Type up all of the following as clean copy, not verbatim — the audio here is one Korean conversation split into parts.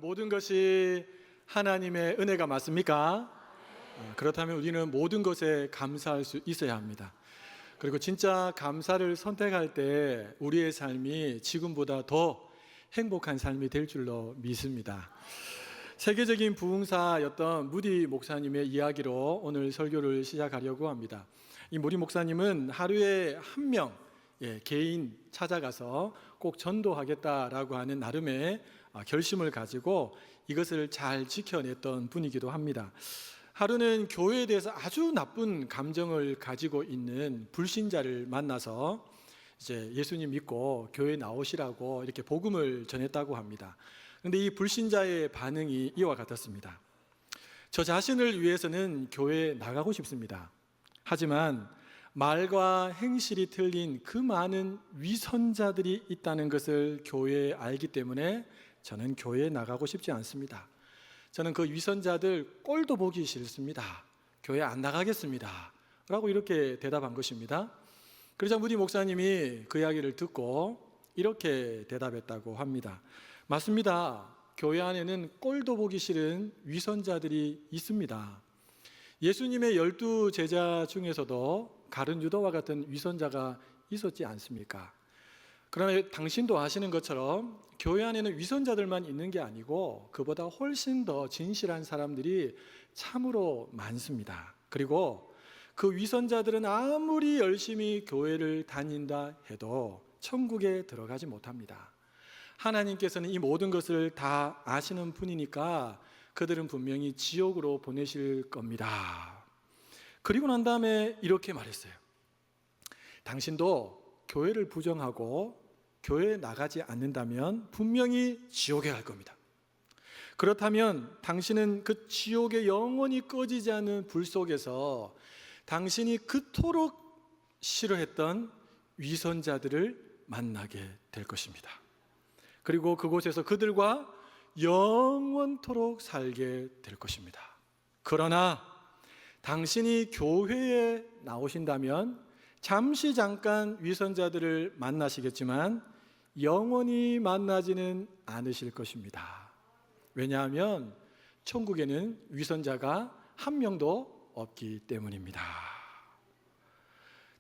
모든 것이 하나님의 은혜가 맞습니까? 그렇다면 우리는 모든 것에 감사할 수 있어야 합니다. 그리고 진짜 감사를 선택할 때 우리의 삶이 지금보다 더 행복한 삶이 될 줄로 믿습니다. 세계적인 부흥사였던 무디 목사님의 이야기로 오늘 설교를 시작하려고 합니다. 이 무디 목사님은 하루에 한 명 개인 찾아가서 꼭 전도하겠다라고 하는 나름의 결심을 가지고 이것을 잘 지켜냈던 분이기도 합니다. 하루는 교회에 대해서 아주 나쁜 감정을 가지고 있는 불신자를 만나서 이제 예수님 믿고 교회 나오시라고 이렇게 복음을 전했다고 합니다. 그런데 이 불신자의 반응이 이와 같았습니다. 저 자신을 위해서는 교회에 나가고 싶습니다. 하지만 말과 행실이 틀린 그 많은 위선자들이 있다는 것을 교회에 알기 때문에 저는 교회에 나가고 싶지 않습니다. 저는 그 위선자들 꼴도 보기 싫습니다. 교회 안 나가겠습니다. 라고 이렇게 대답한 것입니다. 그러자 무디 목사님이 그 이야기를 듣고 이렇게 대답했다고 합니다. 맞습니다. 교회 안에는 꼴도 보기 싫은 위선자들이 있습니다. 예수님의 12 제자 중에서도 가룟 유다와 같은 위선자가 있었지 않습니까? 그러나 당신도 아시는 것처럼 교회 안에는 위선자들만 있는 게 아니고 그보다 훨씬 더 진실한 사람들이 참으로 많습니다. 그리고 그 위선자들은 아무리 열심히 교회를 다닌다 해도 천국에 들어가지 못합니다. 하나님께서는 이 모든 것을 다 아시는 분이니까 그들은 분명히 지옥으로 보내실 겁니다. 그리고 난 다음에 이렇게 말했어요. 당신도 교회를 부정하고 교회에 나가지 않는다면 분명히 지옥에 갈 겁니다. 그렇다면 당신은 그 지옥에 영원히 꺼지지 않는 불 속에서 당신이 그토록 싫어했던 위선자들을 만나게 될 것입니다. 그리고 그곳에서 그들과 영원토록 살게 될 것입니다. 그러나 당신이 교회에 나오신다면 잠시 잠깐 위선자들을 만나시겠지만 영원히 만나지는 않으실 것입니다. 왜냐하면 천국에는 위선자가 한 명도 없기 때문입니다.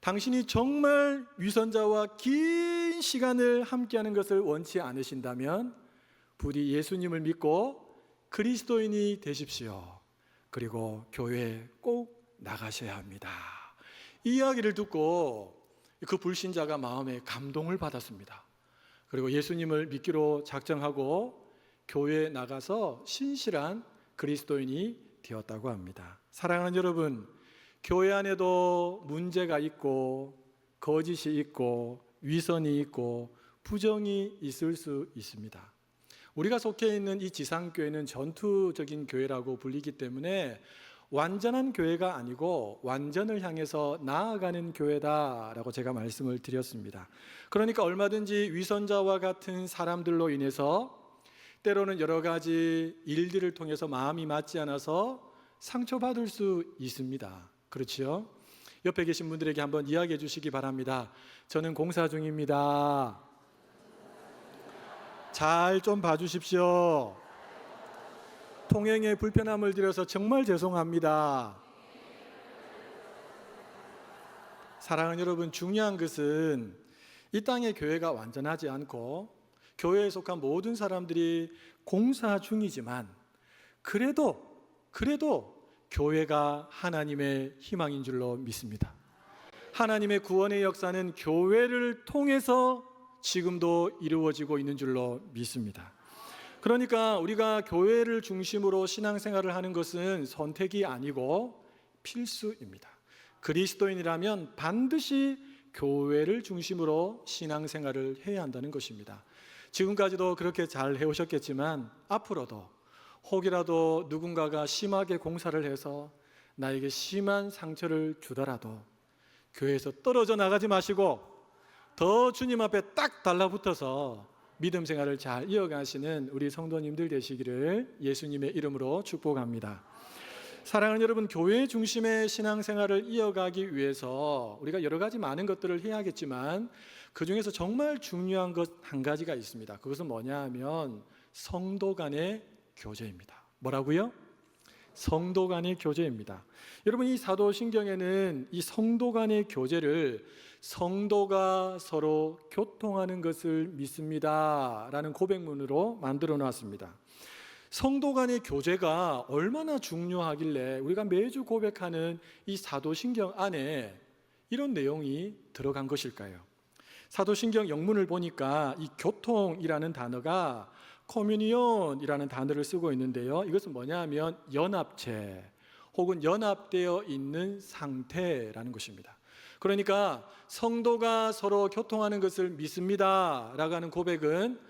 당신이 정말 위선자와 긴 시간을 함께하는 것을 원치 않으신다면 부디 예수님을 믿고 그리스도인이 되십시오. 그리고 교회에 꼭 나가셔야 합니다. 이 이야기를 듣고 그 불신자가 마음에 감동을 받았습니다. 그리고 예수님을 믿기로 작정하고 교회에 나가서 신실한 그리스도인이 되었다고 합니다. 사랑하는 여러분, 교회 안에도 문제가 있고 거짓이 있고 위선이 있고 부정이 있을 수 있습니다. 우리가 속해 있는 이 지상교회는 전투적인 교회라고 불리기 때문에 완전한 교회가 아니고 완전을 향해서 나아가는 교회다라고 제가 말씀을 드렸습니다. 그러니까 얼마든지 위선자와 같은 사람들로 인해서 때로는 여러 가지 일들을 통해서 마음이 맞지 않아서 상처받을 수 있습니다. 그렇지요? 옆에 계신 분들에게 한번 이야기해 주시기 바랍니다. 저는 공사 중입니다. 잘 좀 봐주십시오. 통행에 불편함을 드려서 정말 죄송합니다. 사랑하는 여러분, 중요한 것은 이 땅의 교회가 완전하지 않고 교회에 속한 모든 사람들이 공사 중이지만 그래도 교회가 하나님의 희망인 줄로 믿습니다. 하나님의 구원의 역사는 교회를 통해서 지금도 이루어지고 있는 줄로 믿습니다. 그러니까 우리가 교회를 중심으로 신앙생활을 하는 것은 선택이 아니고 필수입니다. 그리스도인이라면 반드시 교회를 중심으로 신앙생활을 해야 한다는 것입니다. 지금까지도 그렇게 잘 해오셨겠지만 앞으로도 혹이라도 누군가가 심하게 공사를 해서 나에게 심한 상처를 주더라도 교회에서 떨어져 나가지 마시고 더 주님 앞에 딱 달라붙어서 믿음 생활을 잘 이어가시는 우리 성도님들 되시기를 예수님의 이름으로 축복합니다. 사랑하는 여러분, 교회 중심의 신앙생활을 이어가기 위해서 우리가 여러 가지 많은 것들을 해야겠지만 그 중에서 정말 중요한 것 한 가지가 있습니다. 그것은 뭐냐 하면 성도 간의 교제입니다. 뭐라고요? 성도 간의 교제입니다. 여러분, 이 사도신경에는 이 성도 간의 교제를 성도가 서로 교통하는 것을 믿습니다 라는 고백문으로 만들어 놨습니다. 성도 간의 교제가 얼마나 중요하길래 우리가 매주 고백하는 이 사도신경 안에 이런 내용이 들어간 것일까요? 사도신경 영문을 보니까 이 교통이라는 단어가 커뮤니온이라는 단어를 쓰고 있는데요, 이것은 뭐냐 하면 연합체 혹은 연합되어 있는 상태라는 것입니다. 그러니까 성도가 서로 교통하는 것을 믿습니다 라고 하는 고백은,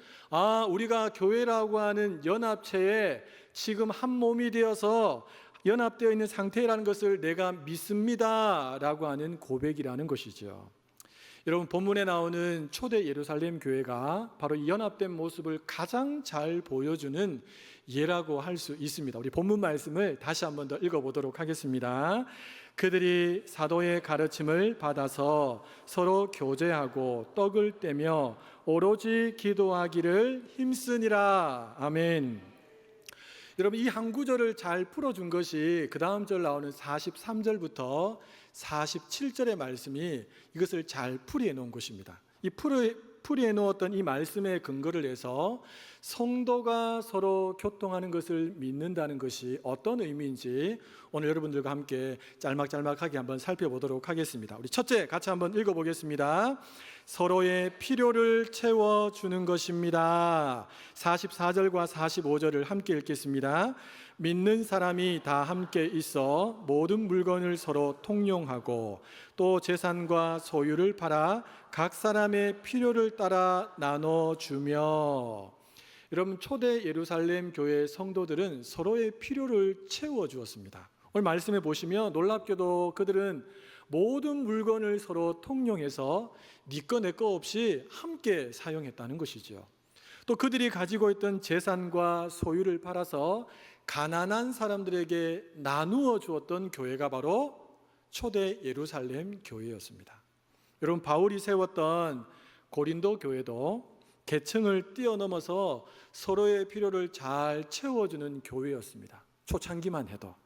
우리가 교회라고 하는 연합체에 지금 한 몸이 되어서 연합되어 있는 상태라는 것을 내가 믿습니다 라고 하는 고백이라는 것이죠. 여러분, 본문에 나오는 초대 예루살렘 교회가 바로 이 연합된 모습을 가장 잘 보여주는 예라고 할 수 있습니다. 우리 본문 말씀을 다시 한번 더 읽어보도록 하겠습니다. 그들이 사도의 가르침을 받아서 서로 교제하고 떡을 떼며 오로지 기도하기를 힘쓰니라. 아멘. 여러분, 이 한 구절을 잘 풀어준 것이 그 다음 절 나오는 43절부터 47절의 말씀이 이것을 잘 풀이해 놓은 것입니다. 이 풀이해 놓았던 이 말씀에 근거를 해서 성도가 서로 교통하는 것을 믿는다는 것이 어떤 의미인지 오늘 여러분들과 함께 짤막짤막하게 한번 살펴보도록 하겠습니다. 우리 첫째 같이 한번 읽어보겠습니다. 서로의 필요를 채워주는 것입니다. 44절과 45절을 함께 읽겠습니다. 믿는 사람이 다 함께 있어 모든 물건을 서로 통용하고 또 재산과 소유를 팔아 각 사람의 필요를 따라 나눠주며. 여러분, 초대 예루살렘 교회 성도들은 서로의 필요를 채워주었습니다. 오늘 말씀해 보시면 놀랍게도 그들은 모든 물건을 서로 통용해서 네 거 내 거 없이 함께 사용했다는 것이죠. 또 그들이 가지고 있던 재산과 소유를 팔아서 가난한 사람들에게 나누어 주었던 교회가 바로 초대 예루살렘 교회였습니다. 여러분, 바울이 세웠던 고린도 교회도 계층을 뛰어넘어서 서로의 필요를 잘 채워주는 교회였습니다. 초창기만 해도.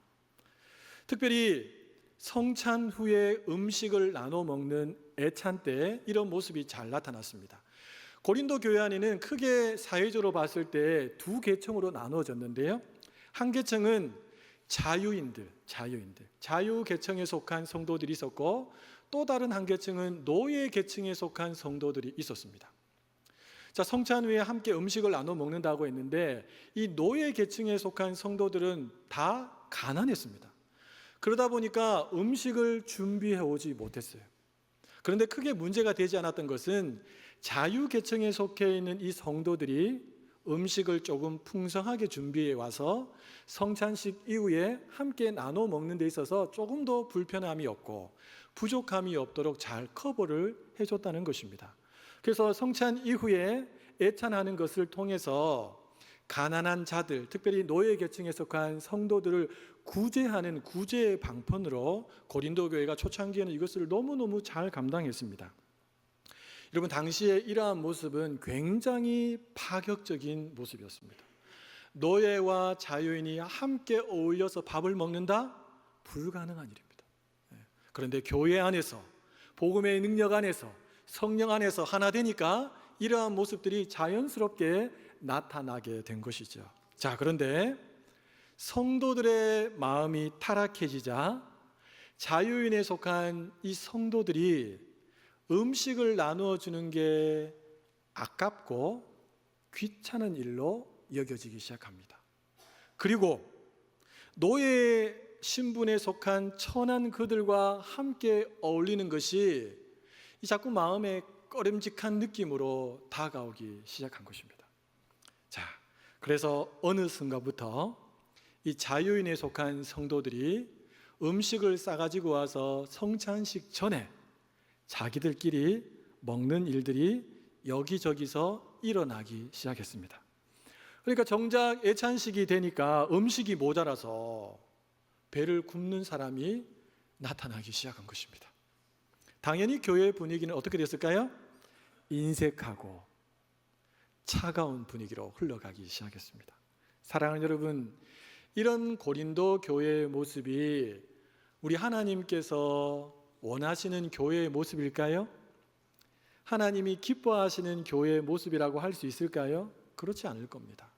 특별히 성찬 후에 음식을 나눠 먹는 애찬 때 이런 모습이 잘 나타났습니다. 고린도 교회 안에는 크게 사회적으로 봤을 때 두 계층으로 나누어졌는데요, 한 계층은 자유인들, 자유 계층에 속한 성도들이 있었고, 또 다른 한 계층은 노예 계층에 속한 성도들이 있었습니다. 자, 성찬 후에 함께 음식을 나눠 먹는다고 했는데 이 노예 계층에 속한 성도들은 다 가난했습니다. 그러다 보니까 음식을 준비해 오지 못했어요. 그런데 크게 문제가 되지 않았던 것은 자유 계층에 속해 있는 이 성도들이 음식을 조금 풍성하게 준비해 와서 성찬식 이후에 함께 나눠 먹는 데 있어서 조금 더 불편함이 없고 부족함이 없도록 잘 커버를 해줬다는 것입니다. 그래서 성찬 이후에 애찬하는 것을 통해서 가난한 자들, 특별히 노예 계층에 속한 성도들을 구제하는 구제의 방편으로 고린도 교회가 초창기에는 이것을 너무너무 잘 감당했습니다. 여러분, 당시에 이러한 모습은 굉장히 파격적인 모습이었습니다. 노예와 자유인이 함께 어울려서 밥을 먹는다? 불가능한 일입니다. 그런데 교회 안에서, 복음의 능력 안에서, 성령 안에서 하나 되니까 이러한 모습들이 자연스럽게 나타나게 된 것이죠. 자, 그런데 성도들의 마음이 타락해지자 자유인에 속한 이 성도들이 음식을 나누어 주는 게 아깝고 귀찮은 일로 여겨지기 시작합니다. 그리고 노예 신분에 속한 천한 그들과 함께 어울리는 것이 자꾸 마음에 꺼림직한 느낌으로 다가오기 시작한 것입니다. 자, 그래서 어느 순간부터 이 자유인에 속한 성도들이 음식을 싸가지고 와서 성찬식 전에 자기들끼리 먹는 일들이 여기저기서 일어나기 시작했습니다. 그러니까 정작 애찬식이 되니까 음식이 모자라서 배를 굽는 사람이 나타나기 시작한 것입니다. 당연히 교회의 분위기는 어떻게 됐을까요? 인색하고 차가운 분위기로 흘러가기 시작했습니다. 사랑하는 여러분, 이런 고린도 교회의 모습이 우리 하나님께서 원하시는 교회의 모습일까요? 하나님이 기뻐하시는 교회의 모습이라고 할 수 있을까요? 그렇지 않을 겁니다.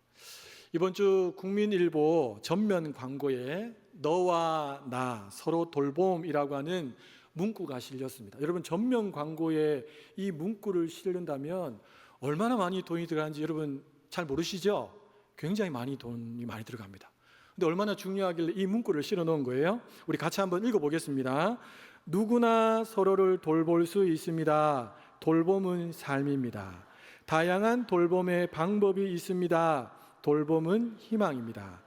이번 주 국민일보 전면 광고에 너와 나 서로 돌봄이라고 하는 문구가 실렸습니다. 여러분, 전면 광고에 이 문구를 실른다면 얼마나 많이 돈이 들어가는지 여러분 잘 모르시죠? 굉장히 돈이 많이 들어갑니다. 근데 얼마나 중요하길래 이 문구를 실어 놓은 거예요? 우리 같이 한번 읽어보겠습니다. 누구나 서로를 돌볼 수 있습니다. 돌봄은 삶입니다. 다양한 돌봄의 방법이 있습니다. 돌봄은 희망입니다.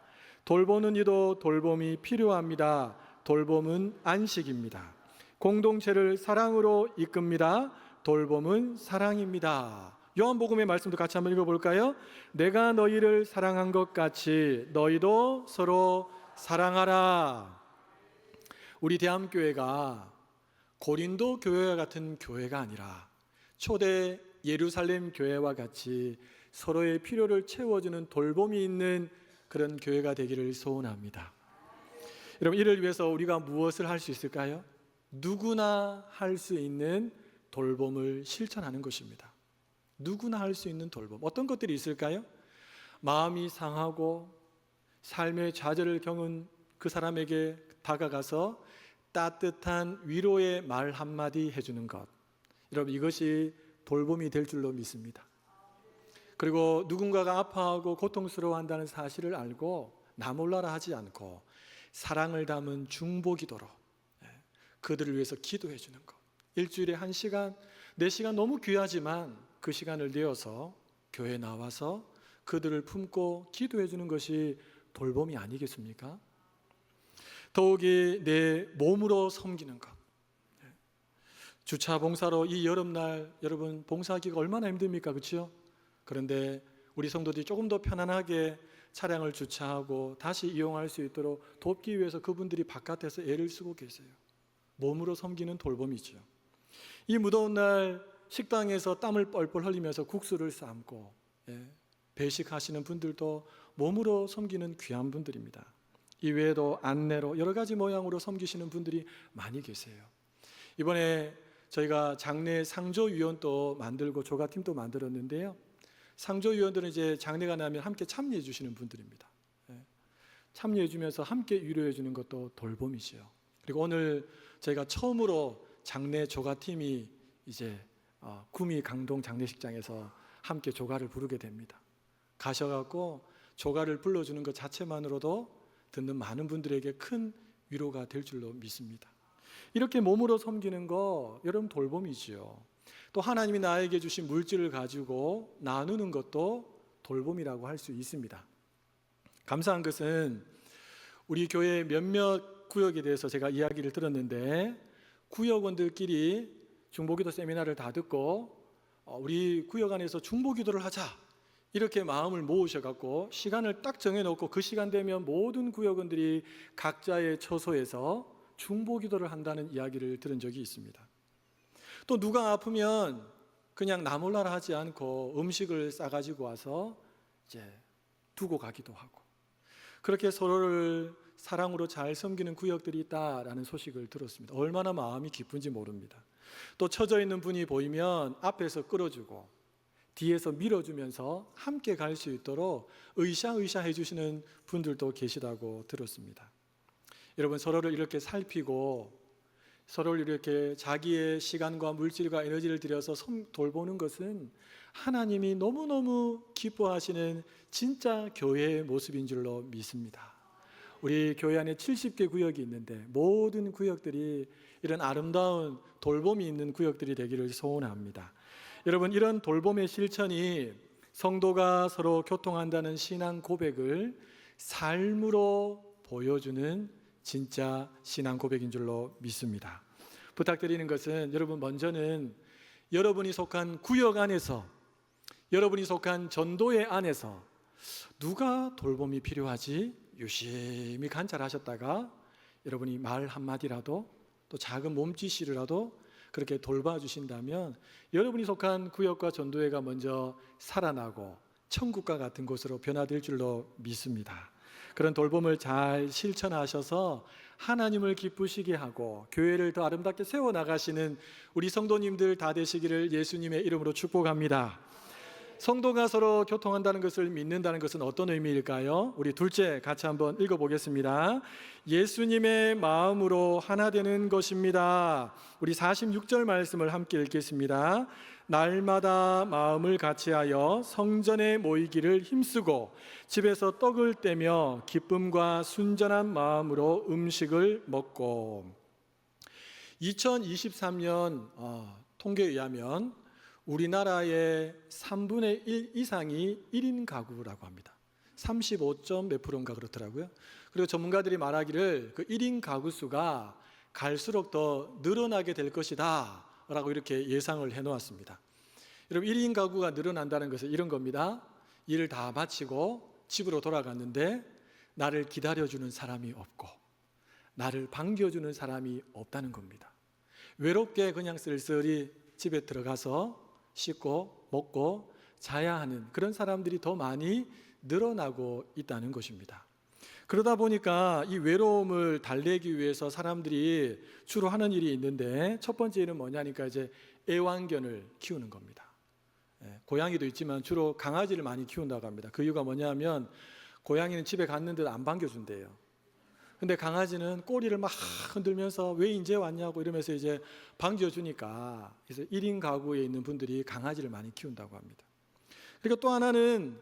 돌보는 이도 돌봄이 필요합니다. 돌봄은 안식입니다. 공동체를 사랑으로 이끕니다. 돌봄은 사랑입니다. 요한복음의 말씀도 같이 한번 읽어볼까요? 내가 너희를 사랑한 것 같이 너희도 서로 사랑하라. 우리 대한교회가 고린도 교회와 같은 교회가 아니라 초대 예루살렘 교회와 같이 서로의 필요를 채워주는 돌봄이 있는 그런 교회가 되기를 소원합니다. 여러분, 이를 위해서 우리가 무엇을 할 수 있을까요? 누구나 할 수 있는 돌봄을 실천하는 것입니다. 누구나 할 수 있는 돌봄, 어떤 것들이 있을까요? 마음이 상하고 삶의 좌절을 겪은 그 사람에게 다가가서 따뜻한 위로의 말 한마디 해주는 것, 여러분, 이것이 돌봄이 될 줄로 믿습니다. 그리고 누군가가 아파하고 고통스러워한다는 사실을 알고 나 몰라라 하지 않고 사랑을 담은 중보기도로 그들을 위해서 기도해 주는 것, 일주일에 1시간, 내 시간 너무 귀하지만 그 시간을 내어서 교회에 나와서 그들을 품고 기도해 주는 것이 돌봄이 아니겠습니까? 더욱이 내 몸으로 섬기는 것. 주차 봉사로 이 여름날 여러분 봉사하기가 얼마나 힘듭니까? 그렇죠? 그런데 우리 성도들이 조금 더 편안하게 차량을 주차하고 다시 이용할 수 있도록 돕기 위해서 그분들이 바깥에서 애를 쓰고 계세요. 몸으로 섬기는 돌봄이죠. 이 무더운 날 식당에서 땀을 뻘뻘 흘리면서 국수를 삶고 배식하시는 분들도 몸으로 섬기는 귀한 분들입니다. 이외에도 안내로 여러 가지 모양으로 섬기시는 분들이 많이 계세요. 이번에 저희가 장례 상조위원도 만들고 조가팀도 만들었는데요. 상조위원들은 이제 장례가 나면 함께 참여해 주시는 분들입니다. 참여해 주면서 함께 위로해 주는 것도 돌봄이지요. 그리고 오늘 저희가 처음으로 장례 조가팀이 이제 구미 강동 장례식장에서 함께 조가를 부르게 됩니다. 가셔갖고 조가를 불러주는 것 자체만으로도 듣는 많은 분들에게 큰 위로가 될 줄로 믿습니다. 이렇게 몸으로 섬기는 거 여러분 돌봄이지요. 또 하나님이 나에게 주신 물질을 가지고 나누는 것도 돌봄이라고 할 수 있습니다. 감사한 것은 우리 교회 몇몇 구역에 대해서 제가 이야기를 들었는데 구역원들끼리 중보기도 세미나를 다 듣고 우리 구역 안에서 중보기도를 하자 이렇게 마음을 모으셔갖고 시간을 딱 정해놓고 그 시간 되면 모든 구역원들이 각자의 처소에서 중보기도를 한다는 이야기를 들은 적이 있습니다. 또 누가 아프면 그냥 나 몰라라 하지 않고 음식을 싸가지고 와서 이제 두고 가기도 하고 그렇게 서로를 사랑으로 잘 섬기는 구역들이 있다라는 소식을 들었습니다. 얼마나 마음이 기쁜지 모릅니다. 또 처져 있는 분이 보이면 앞에서 끌어주고 뒤에서 밀어주면서 함께 갈 수 있도록 으쌰으쌰 해주시는 분들도 계시다고 들었습니다. 여러분, 서로를 이렇게 살피고 서로를 이렇게 자기의 시간과 물질과 에너지를 들여서 돌보는 것은 하나님이 너무너무 기뻐하시는 진짜 교회의 모습인 줄로 믿습니다. 우리 교회 안에 70개 구역이 있는데 모든 구역들이 이런 아름다운 돌봄이 있는 구역들이 되기를 소원합니다. 여러분, 이런 돌봄의 실천이 성도가 서로 교통한다는 신앙 고백을 삶으로 보여주는 진짜 신앙 고백인 줄로 믿습니다. 부탁드리는 것은 여러분, 먼저는 여러분이 속한 구역 안에서, 여러분이 속한 전도회 안에서 누가 돌봄이 필요하지? 유심히 관찰하셨다가 여러분이 말 한마디라도 또 작은 몸짓이라도 그렇게 돌봐주신다면 여러분이 속한 구역과 전도회가 먼저 살아나고 천국과 같은 곳으로 변화될 줄로 믿습니다. 그런 돌봄을 잘 실천하셔서 하나님을 기쁘시게 하고 교회를 더 아름답게 세워나가시는 우리 성도님들 다 되시기를 예수님의 이름으로 축복합니다. 성도가 서로 교통한다는 것을 믿는다는 것은 어떤 의미일까요? 우리 둘째 같이 한번 읽어보겠습니다. 예수님의 마음으로 하나 되는 것입니다. 우리 46절 말씀을 함께 읽겠습니다. 날마다 마음을 같이하여 성전에 모이기를 힘쓰고 집에서 떡을 떼며 기쁨과 순전한 마음으로 음식을 먹고. 2023년 통계에 의하면 우리나라의 3분의 1 이상이 1인 가구라고 합니다. 35점 몇 프로인가 그렇더라고요. 그리고 전문가들이 말하기를 그 1인 가구 수가 갈수록 더 늘어나게 될 것이다 라고 이렇게 예상을 해놓았습니다. 여러분, 1인 가구가 늘어난다는 것은 이런 겁니다. 일을 다 마치고 집으로 돌아갔는데 나를 기다려주는 사람이 없고 나를 반겨주는 사람이 없다는 겁니다. 외롭게 그냥 쓸쓸히 집에 들어가서 씻고 먹고 자야 하는 그런 사람들이 더 많이 늘어나고 있다는 것입니다. 그러다 보니까 이 외로움을 달래기 위해서 사람들이 주로 하는 일이 있는데 첫 번째는 뭐냐니까 이제 애완견을 키우는 겁니다. 고양이도 있지만 주로 강아지를 많이 키운다고 합니다. 그 이유가 뭐냐면 고양이는 집에 갔는데도 안 반겨준대요. 근데 강아지는 꼬리를 막 흔들면서 왜 이제 왔냐고 이러면서 이제 반겨주니까, 그래서 1인 가구에 있는 분들이 강아지를 많이 키운다고 합니다. 그리고 또 하나는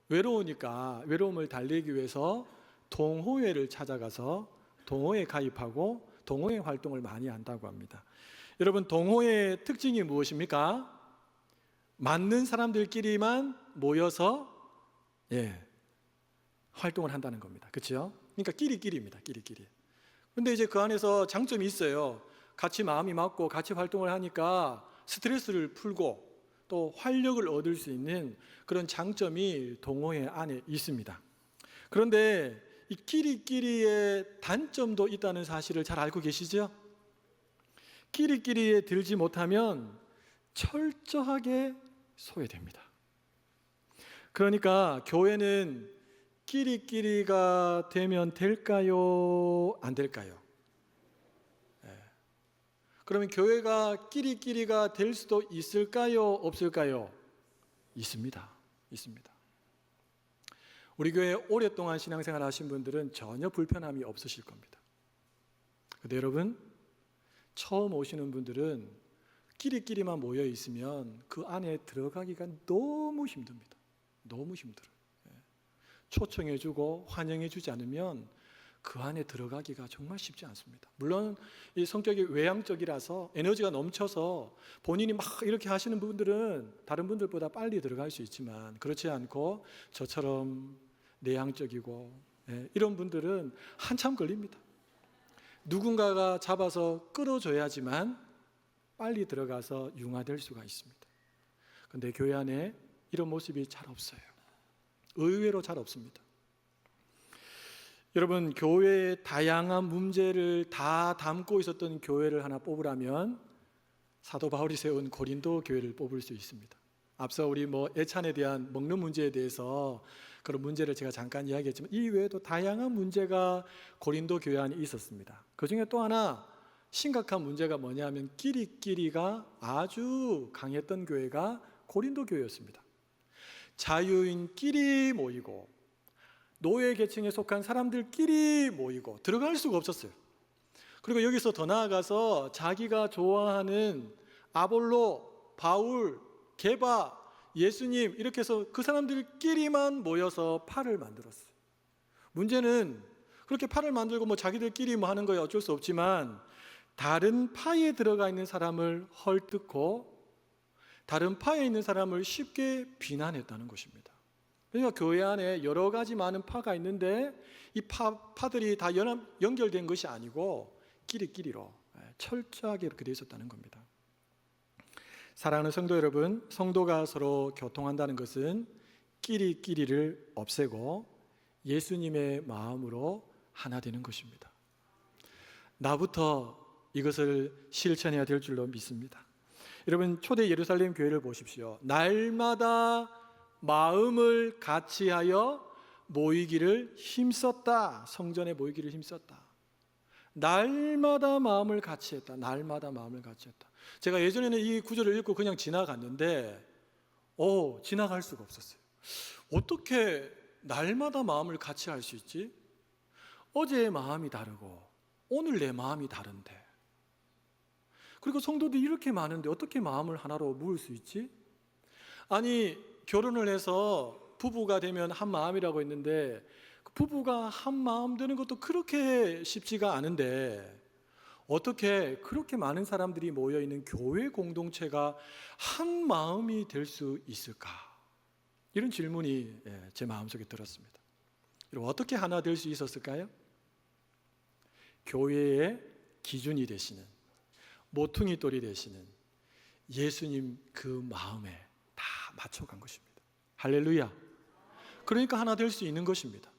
외로우니까 외로움을 달래기 위해서 동호회를 찾아가서 동호회에 가입하고 동호회 활동을 많이 한다고 합니다. 여러분, 동호회의 특징이 무엇입니까? 맞는 사람들끼리만 모여서 활동을 한다는 겁니다. 그렇죠? 그러니까 끼리끼리입니다. 끼리끼리. 근데 이제 그 안에서 장점이 있어요. 같이 마음이 맞고 같이 활동을 하니까 스트레스를 풀고 또 활력을 얻을 수 있는 그런 장점이 동호회 안에 있습니다. 그런데 이 끼리끼리의 단점도 있다는 사실을 잘 알고 계시죠? 끼리끼리에 들지 못하면 철저하게 소외됩니다. 그러니까 교회는 끼리끼리가 되면 될까요? 안 될까요? 그러면 교회가 끼리끼리가 될 수도 있을까요? 없을까요? 있습니다. 있습니다. 우리 교회 오랫동안 신앙생활 하신 분들은 전혀 불편함이 없으실 겁니다. 근데 여러분, 처음 오시는 분들은 끼리끼리만 모여 있으면 그 안에 들어가기가 너무 힘듭니다. 너무 힘들어요. 초청해주고 환영해주지 않으면 그 안에 들어가기가 정말 쉽지 않습니다. 물론 이 성격이 외향적이라서 에너지가 넘쳐서 본인이 막 이렇게 하시는 분들은 다른 분들보다 빨리 들어갈 수 있지만, 그렇지 않고 저처럼 내향적이고 이런 분들은 한참 걸립니다. 누군가가 잡아서 끌어줘야지만 빨리 들어가서 융화될 수가 있습니다. 그런데 교회 안에 이런 모습이 잘 없어요. 의외로 잘 없습니다. 여러분, 교회의 다양한 문제를 다 담고 있었던 교회를 하나 뽑으라면 사도 바울이 세운 고린도 교회를 뽑을 수 있습니다. 앞서 우리 애찬에 대한 먹는 문제에 대해서 그런 문제를 제가 잠깐 이야기했지만 이 외에도 다양한 문제가 고린도 교회 안에 있었습니다. 그 중에 또 하나 심각한 문제가 뭐냐면 끼리끼리가 아주 강했던 교회가 고린도 교회였습니다. 자유인끼리 모이고 노예 계층에 속한 사람들끼리 모이고 들어갈 수가 없었어요. 그리고 여기서 더 나아가서 자기가 좋아하는 아볼로, 바울, 게바, 예수님 이렇게 해서 그 사람들끼리만 모여서 파를 만들었어요. 문제는 그렇게 파를 만들고 자기들끼리 하는 거에 어쩔 수 없지만 다른 파에 들어가 있는 사람을 헐뜯고 다른 파에 있는 사람을 쉽게 비난했다는 것입니다. 그러니까 교회 안에 여러 가지 많은 파가 있는데 이 파들이 다 연결된 것이 아니고 끼리끼리로 철저하게 이렇게 되어 있었다는 겁니다. 사랑하는 성도 여러분, 성도가 서로 교통한다는 것은 끼리끼리를 없애고 예수님의 마음으로 하나 되는 것입니다. 나부터 이것을 실천해야 될 줄로 믿습니다. 여러분, 초대 예루살렘 교회를 보십시오. 날마다 마음을 같이하여 모이기를 힘썼다. 성전에 모이기를 힘썼다. 날마다 마음을 같이했다. 날마다 마음을 같이했다. 제가 예전에는 이 구절을 읽고 그냥 지나갔는데 지나갈 수가 없었어요. 어떻게 날마다 마음을 같이 할 수 있지? 어제의 마음이 다르고 오늘 내 마음이 다른데, 그리고 성도들이 이렇게 많은데 어떻게 마음을 하나로 모을 수 있지? 아니, 결혼을 해서 부부가 되면 한 마음이라고 했는데 부부가 한 마음 되는 것도 그렇게 쉽지가 않은데 어떻게 그렇게 많은 사람들이 모여있는 교회 공동체가 한 마음이 될 수 있을까? 이런 질문이 제 마음속에 들었습니다. 여러분, 어떻게 하나 될 수 있었을까요? 교회의 기준이 되시는, 모퉁이 돌이 되시는 예수님 그 마음에 다 맞춰간 것입니다. 할렐루야. 그러니까 하나 될 수 있는 것입니다.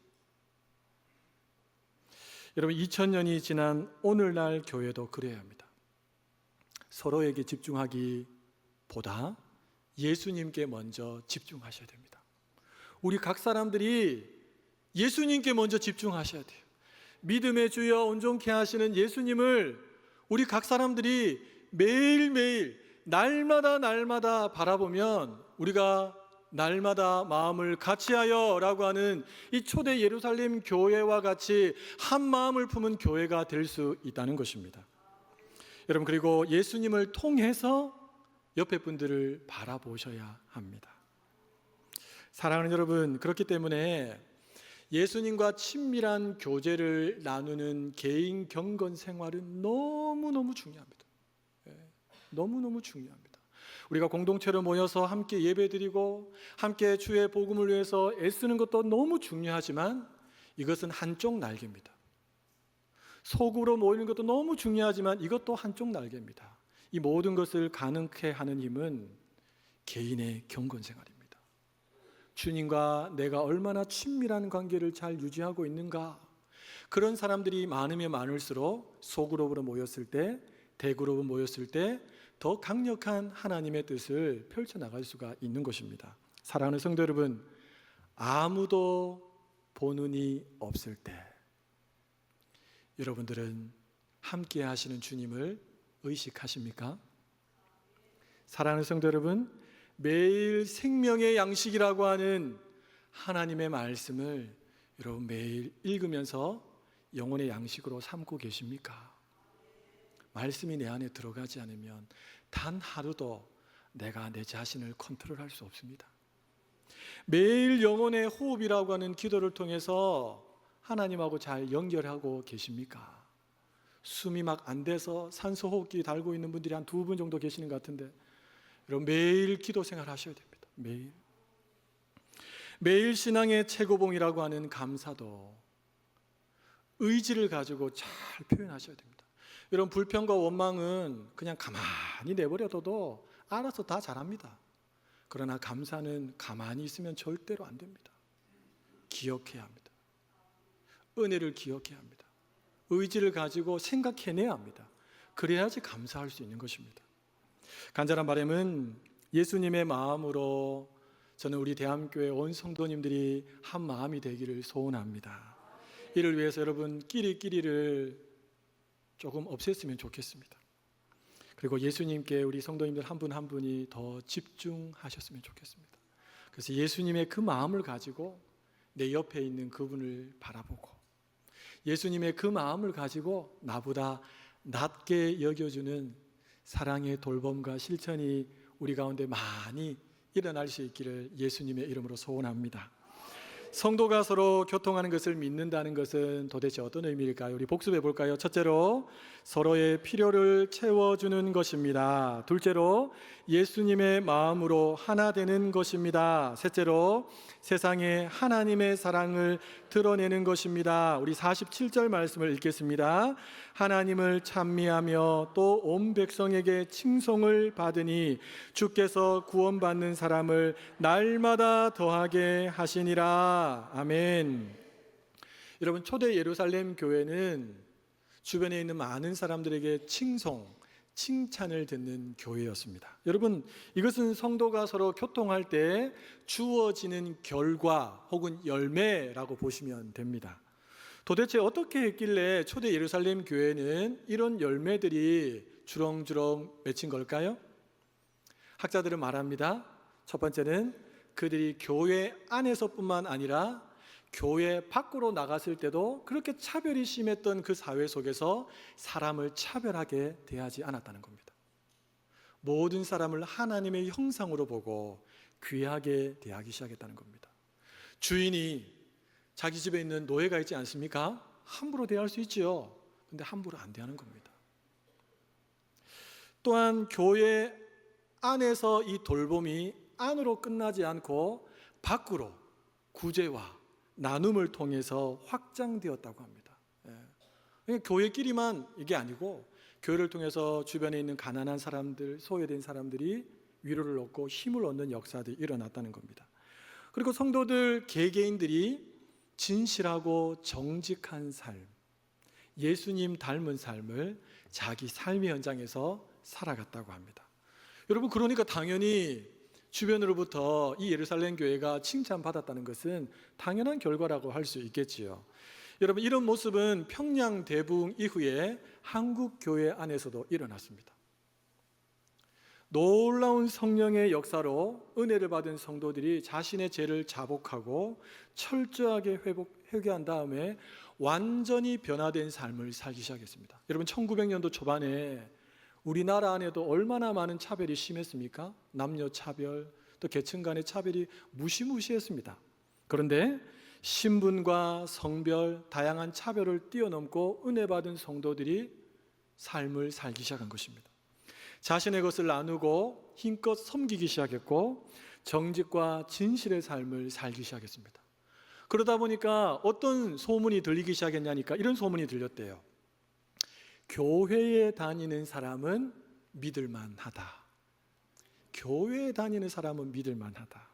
여러분, 2000년이 지난 오늘날 교회도 그래야 합니다. 서로에게 집중하기보다 예수님께 먼저 집중하셔야 됩니다. 우리 각 사람들이 예수님께 먼저 집중하셔야 돼요. 믿음의 주여 온전케 하시는 예수님을 우리 각 사람들이 매일매일 날마다 바라보면 우리가 날마다 마음을 같이하여 라고 하는 이 초대 예루살렘 교회와 같이 한 마음을 품은 교회가 될 수 있다는 것입니다. 여러분, 그리고 예수님을 통해서 옆에 분들을 바라보셔야 합니다. 사랑하는 여러분, 그렇기 때문에 예수님과 친밀한 교제를 나누는 개인 경건 생활은 너무너무 중요합니다. 너무너무 중요합니다. 우리가 공동체로 모여서 함께 예배드리고 함께 주의 복음을 위해서 애쓰는 것도 너무 중요하지만 이것은 한쪽 날개입니다. 속으로 모이는 것도 너무 중요하지만 이것도 한쪽 날개입니다. 이 모든 것을 가능케 하는 힘은 개인의 경건 생활입니다. 주님과 내가 얼마나 친밀한 관계를 잘 유지하고 있는가, 그런 사람들이 많으면 많을수록 소그룹으로 모였을 때, 대그룹으로 모였을 때 더 강력한 하나님의 뜻을 펼쳐나갈 수가 있는 것입니다. 사랑하는 성도 여러분, 아무도 보는 이 없을 때 여러분들은 함께 하시는 주님을 의식하십니까? 사랑하는 성도 여러분, 매일 생명의 양식이라고 하는 하나님의 말씀을 여러분 매일 읽으면서 영혼의 양식으로 삼고 계십니까? 말씀이 내 안에 들어가지 않으면 단 하루도 내가 내 자신을 컨트롤할 수 없습니다. 매일 영혼의 호흡이라고 하는 기도를 통해서 하나님하고 잘 연결하고 계십니까? 숨이 막 안 돼서 산소 호흡기 달고 있는 분들이 한 2분 정도 계시는 것 같은데, 여러분 매일 기도 생활 하셔야 됩니다. 매일 신앙의 최고봉이라고 하는 감사도 의지를 가지고 잘 표현하셔야 됩니다. 여러분, 불평과 원망은 그냥 가만히 내버려둬도 알아서 다 잘합니다. 그러나 감사는 가만히 있으면 절대로 안 됩니다. 기억해야 합니다. 은혜를 기억해야 합니다. 의지를 가지고 생각해내야 합니다. 그래야지 감사할 수 있는 것입니다. 간절한 바람은 예수님의 마음으로 저는 우리 대한교회 온 성도님들이 한 마음이 되기를 소원합니다. 이를 위해서 여러분 끼리끼리를 조금 없앴으면 좋겠습니다. 그리고 예수님께 우리 성도님들 한 분 한 분이 더 집중하셨으면 좋겠습니다. 그래서 예수님의 그 마음을 가지고 내 옆에 있는 그분을 바라보고, 예수님의 그 마음을 가지고 나보다 낮게 여겨주는 사랑의 돌봄과 실천이 우리 가운데 많이 일어날 수 있기를 예수님의 이름으로 소원합니다. 성도가 서로 교통하는 것을 믿는다는 것은 도대체 어떤 의미일까요? 우리 복습해 볼까요? 첫째로 서로의 필요를 채워주는 것입니다. 둘째로 예수님의 마음으로 하나 되는 것입니다. 셋째로 세상에 하나님의 사랑을 드러내는 것입니다. 우리 47절 말씀을 읽겠습니다. 하나님을 찬미하며 또 온 백성에게 칭송을 받으니 주께서 구원받는 사람을 날마다 더하게 하시니라. 아멘. 여러분, 초대 예루살렘 교회는 주변에 있는 많은 사람들에게 칭찬을 듣는 교회였습니다. 여러분, 이것은 성도가 서로 교통할 때 주어지는 결과 혹은 열매라고 보시면 됩니다. 도대체 어떻게 했길래 초대 예루살렘 교회는 이런 열매들이 주렁주렁 맺힌 걸까요? 학자들은 말합니다. 첫 번째는 그들이 교회 안에서뿐만 아니라 교회 밖으로 나갔을 때도 그렇게 차별이 심했던 그 사회 속에서 사람을 차별하게 대하지 않았다는 겁니다. 모든 사람을 하나님의 형상으로 보고 귀하게 대하기 시작했다는 겁니다. 주인이 자기 집에 있는 노예가 있지 않습니까? 함부로 대할 수 있지요. 근데 함부로 안 대하는 겁니다. 또한 교회 안에서 이 돌봄이 안으로 끝나지 않고 밖으로 구제와 나눔을 통해서 확장되었다고 합니다. 그러니까 교회끼리만 이게 아니고 교회를 통해서 주변에 있는 가난한 사람들, 소외된 사람들이 위로를 얻고 힘을 얻는 역사들이 일어났다는 겁니다. 그리고 성도들 개개인들이 진실하고 정직한 삶, 예수님 닮은 삶을 자기 삶의 현장에서 살아갔다고 합니다. 여러분, 그러니까 당연히 주변으로부터 이 예루살렘 교회가 칭찬받았다는 것은 당연한 결과라고 할 수 있겠지요. 여러분, 이런 모습은 평양 대붕 이후에 한국 교회 안에서도 일어났습니다. 놀라운 성령의 역사로 은혜를 받은 성도들이 자신의 죄를 자복하고 철저하게 회개한 다음에 완전히 변화된 삶을 살기 시작했습니다. 여러분, 1900년도 초반에 우리나라 안에도 얼마나 많은 차별이 심했습니까? 남녀 차별, 또 계층 간의 차별이 무시무시했습니다. 그런데 신분과 성별, 다양한 차별을 뛰어넘고 은혜 받은 성도들이 삶을 살기 시작한 것입니다. 자신의 것을 나누고 힘껏 섬기기 시작했고 정직과 진실의 삶을 살기 시작했습니다. 그러다 보니까 어떤 소문이 들리기 시작했냐니까 이런 소문이 들렸대요. 교회에 다니는 사람은 믿을만하다. 교회에 다니는 사람은 믿을만하다.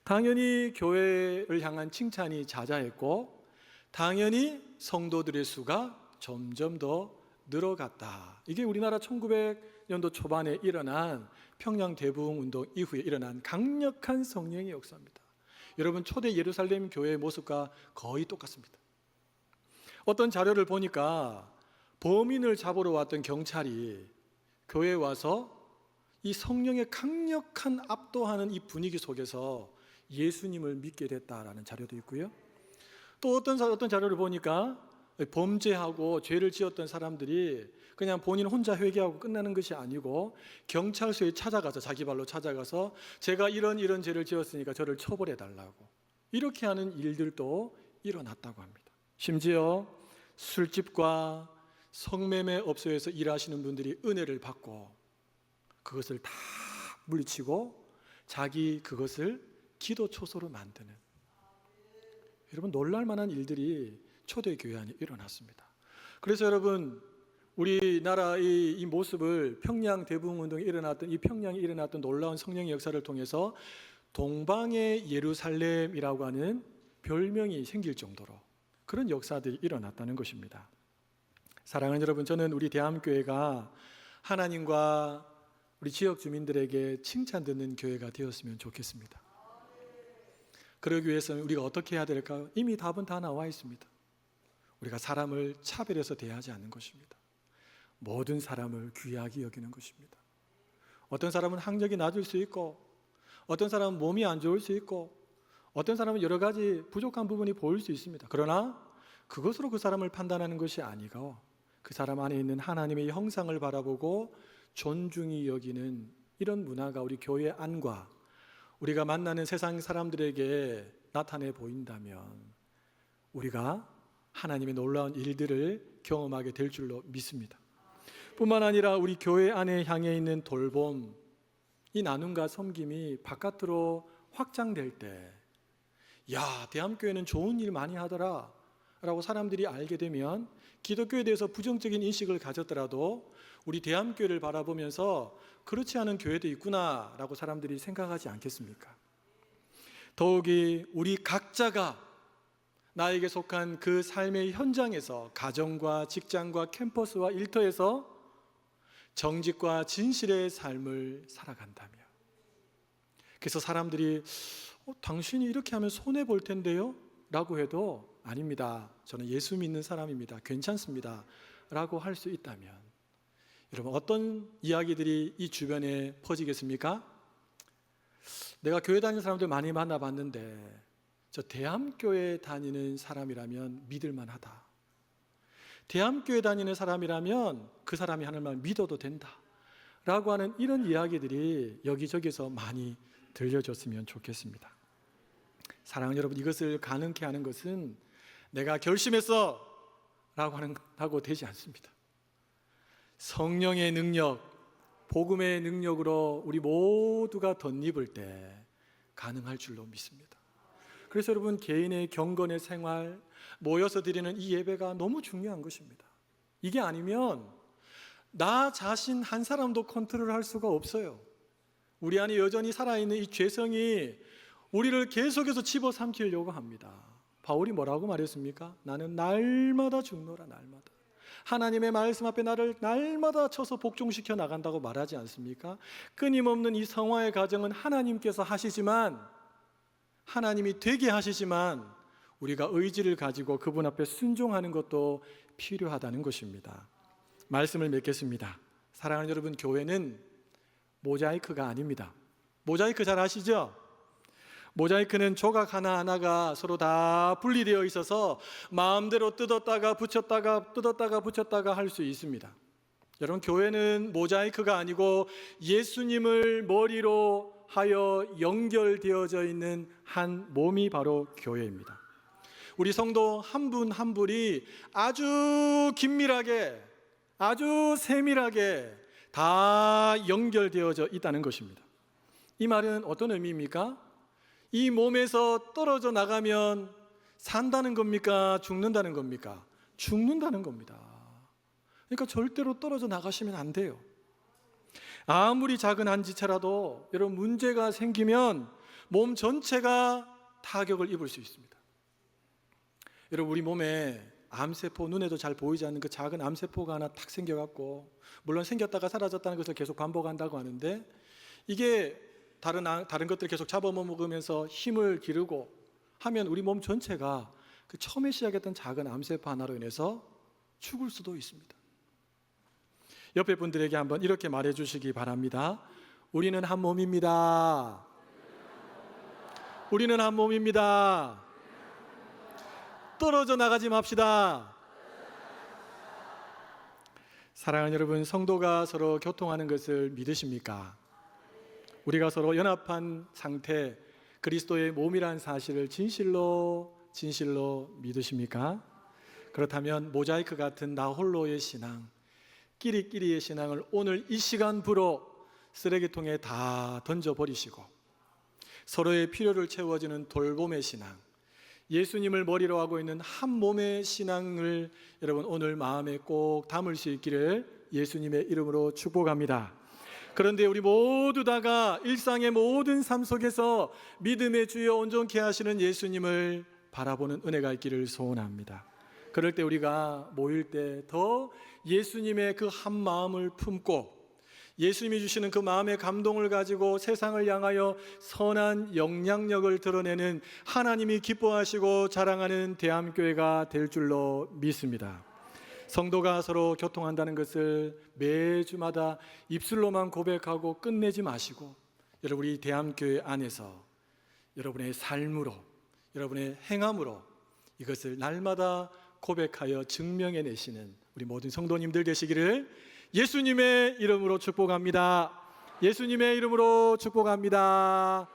당연히 교회를 향한 칭찬이 자자했고 당연히 성도들의 수가 점점 더 늘어갔다. 이게 우리나라 1900년도 초반에 일어난 평양 대붕 운동 이후에 일어난 강력한 성령의 역사입니다. 여러분, 초대 예루살렘 교회의 모습과 거의 똑같습니다. 어떤 자료를 보니까 범인을 잡으러 왔던 경찰이 교회에 와서 이 성령의 강력한 압도하는 이 분위기 속에서 예수님을 믿게 됐다라는 자료도 있고요. 또 어떤 자료를 보니까 범죄하고 죄를 지었던 사람들이 그냥 본인 혼자 회개하고 끝나는 것이 아니고 경찰서에 찾아가서 자기 발로 찾아가서 제가 이런 죄를 지었으니까 저를 처벌해 달라고 이렇게 하는 일들도 일어났다고 합니다. 심지어 술집과 성매매 업소에서 일하시는 분들이 은혜를 받고 그것을 다 물리치고 자기 그것을 기도 초소로 만드는, 여러분, 놀랄만한 일들이 초대교회 안에 일어났습니다. 그래서 여러분, 우리나라의 이 모습을 평양 대붕운동이 일어났던 이 평양에 일어났던 놀라운 성령의 역사를 통해서 동방의 예루살렘이라고 하는 별명이 생길 정도로 그런 역사들이 일어났다는 것입니다. 사랑하는 여러분, 저는 우리 대함교회가 하나님과 우리 지역 주민들에게 칭찬 듣는 교회가 되었으면 좋겠습니다. 그러기 위해서는 우리가 어떻게 해야 될까요? 이미 답은 다 나와 있습니다. 우리가 사람을 차별해서 대하지 않는 것입니다. 모든 사람을 귀하게 여기는 것입니다. 어떤 사람은 학력이 낮을 수 있고 어떤 사람은 몸이 안 좋을 수 있고 어떤 사람은 여러 가지 부족한 부분이 보일 수 있습니다. 그러나 그것으로 그 사람을 판단하는 것이 아니고 그 사람 안에 있는 하나님의 형상을 바라보고 존중히 여기는 이런 문화가 우리 교회 안과 우리가 만나는 세상 사람들에게 나타내 보인다면 우리가 하나님의 놀라운 일들을 경험하게 될 줄로 믿습니다. 뿐만 아니라 우리 교회 안에 향해 있는 돌봄, 이 나눔과 섬김이 바깥으로 확장될 때, 야, 대함교회는 좋은 일 많이 하더라 라고 사람들이 알게 되면 기독교에 대해서 부정적인 인식을 가졌더라도 우리 대함교회를 바라보면서 그렇지 않은 교회도 있구나 라고 사람들이 생각하지 않겠습니까? 더욱이 우리 각자가 나에게 속한 그 삶의 현장에서, 가정과 직장과 캠퍼스와 일터에서 정직과 진실의 삶을 살아간다며. 그래서 사람들이 당신이 이렇게 하면 손해볼 텐데요? 라고 해도 아닙니다. 저는 예수 믿는 사람입니다. 괜찮습니다. 라고 할 수 있다면, 여러분 어떤 이야기들이 이 주변에 퍼지겠습니까? 내가 교회 다니는 사람들 많이 만나봤는데 저 대함교회 다니는 사람이라면 믿을만하다. 대함교회 다니는 사람이라면 그 사람이 하는 말 믿어도 된다. 라고 하는 이런 이야기들이 여기저기서 많이 들려줬으면 좋겠습니다. 사랑하는 여러분, 이것을 가능케 하는 것은 내가 결심했어 라고 되지 않습니다. 성령의 능력, 복음의 능력으로 우리 모두가 덧입을 때 가능할 줄로 믿습니다. 그래서 여러분, 개인의 경건의 생활, 모여서 드리는 이 예배가 너무 중요한 것입니다. 이게 아니면 나 자신 한 사람도 컨트롤할 수가 없어요. 우리 안에 여전히 살아있는 이 죄성이 우리를 계속해서 집어삼키려고 합니다. 바울이 뭐라고 말했습니까? 나는 날마다 죽노라, 날마다. 하나님의 말씀 앞에 나를 날마다 쳐서 복종시켜 나간다고 말하지 않습니까? 끊임없는 이 성화의 과정은 하나님께서 하시지만, 하나님이 되게 하시지만 우리가 의지를 가지고 그분 앞에 순종하는 것도 필요하다는 것입니다. 말씀을 맺겠습니다. 사랑하는 여러분, 교회는 모자이크가 아닙니다. 모자이크 잘 아시죠? 모자이크는 조각 하나하나가 서로 다 분리되어 있어서 마음대로 뜯었다가 붙였다가 할 수 있습니다. 여러분, 교회는 모자이크가 아니고 예수님을 머리로 하여 연결되어져 있는 한 몸이 바로 교회입니다. 우리 성도 한 분 한 분이 아주 긴밀하게, 아주 세밀하게 다 연결되어져 있다는 것입니다. 이 말은 어떤 의미입니까? 이 몸에서 떨어져 나가면 산다는 겁니까? 죽는다는 겁니까? 죽는다는 겁니다. 그러니까 절대로 떨어져 나가시면 안 돼요. 아무리 작은 한 지체라도 여러분, 문제가 생기면 몸 전체가 타격을 입을 수 있습니다. 여러분, 우리 몸에 암세포, 눈에도 잘 보이지 않는 그 작은 암세포가 하나 탁 생겨갖고, 물론 생겼다가 사라졌다는 것을 계속 반복한다고 하는데, 이게 다른 것들 계속 잡아먹으면서 힘을 기르고 하면 우리 몸 전체가 그 처음에 시작했던 작은 암세포 하나로 인해서 죽을 수도 있습니다. 옆에 분들에게 한번 이렇게 말해 주시기 바랍니다. 우리는 한 몸입니다. 우리는 한 몸입니다. 떨어져 나가지 맙시다. 사랑하는 여러분, 성도가 서로 교통하는 것을 믿으십니까? 우리가 서로 연합한 상태, 그리스도의 몸이란 사실을 진실로 믿으십니까? 그렇다면 모자이크 같은 나 홀로의 신앙, 끼리끼리의 신앙을 오늘 이 시간부로 쓰레기통에 다 던져버리시고 서로의 필요를 채워주는 돌봄의 신앙, 예수님을 머리로 하고 있는 한 몸의 신앙을 여러분 오늘 마음에 꼭 담을 수 있기를 예수님의 이름으로 축복합니다. 그런데 우리 모두 다가 일상의 모든 삶 속에서 믿음의 주여 온전케 하시는 예수님을 바라보는 은혜가 있기를 소원합니다. 그럴 때 우리가 모일 때 더 예수님의 그 한 마음을 품고 예수님이 주시는 그 마음의 감동을 가지고 세상을 향하여 선한 영향력을 드러내는, 하나님이 기뻐하시고 자랑하는 대함교회가 될 줄로 믿습니다. 성도가 서로 교통한다는 것을 매주마다 입술로만 고백하고 끝내지 마시고, 여러분 우리 대함교회 안에서 여러분의 삶으로, 여러분의 행함으로 이것을 날마다 고백하여 증명해내시는 우리 모든 성도님들 되시기를 예수님의 이름으로 축복합니다. 예수님의 이름으로 축복합니다.